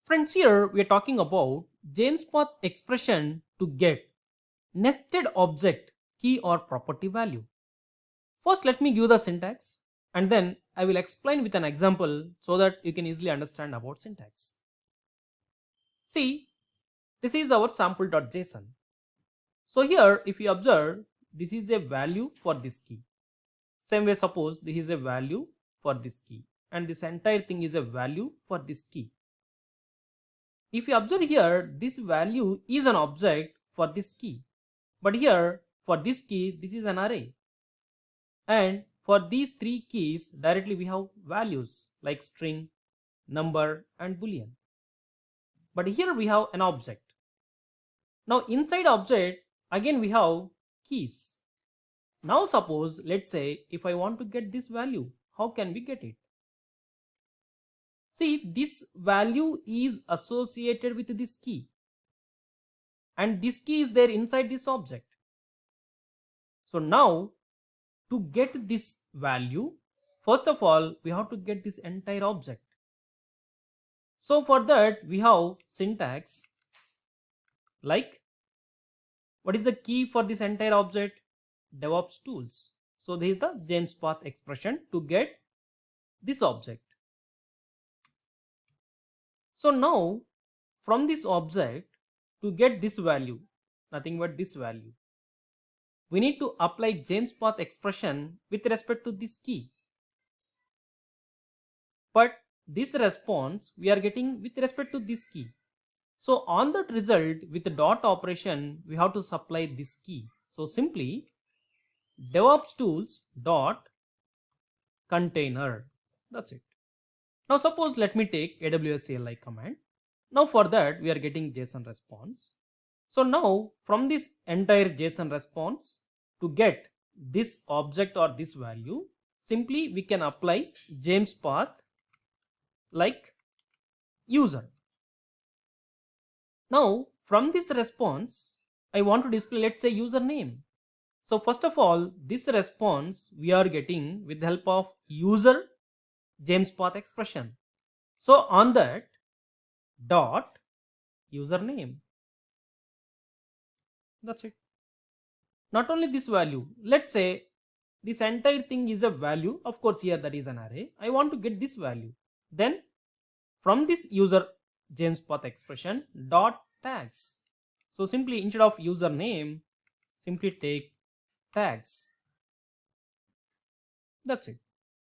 Friends, here we are talking about JMESPath expression to get nested object key or property value. First, let me give the syntax and then I will explain with an example so that you can easily understand about syntax. See, this is our sample.json. So here if you observe, this is a value for this key. Same way, suppose this is a value for this key and this entire thing is a value for this key. If you observe here, this value is an object for this key, but here for this key this is an array, and for these three keys directly we have values like string, number and boolean, but here we have an object. Now inside object again we have keys. Now suppose, let's say if I want to get this value, how can we get it? See, this value is associated with this key and this key is there inside this object. So now to get this value, first of all we have to get this entire object. So for that we have syntax like, what is the key for this entire object? DevOps tools. So this is the JMESPath expression to get this object. So now from this object to get this value, nothing but this value, we need to apply JMESPath expression with respect to this key. But this response we are getting with respect to this key. So on that result with the dot operation we have to supply this key. So simply DevOps tools dot container. That's it. Now suppose let me take AWS CLI command. Now for that we are getting JSON response. So now from this entire JSON response to get this object or this value, simply we can apply JMESPath like user. Now from this response I want to display, let's say, username. So first of all this response we are getting with the help of user JMESPath expression. So on that dot username. That's it. Not only this value, let's say this entire thing is a value, of course here that is an array. I want to get this value. Then from this user JMESPath expression dot tags. So simply instead of username, simply take tags. That's it.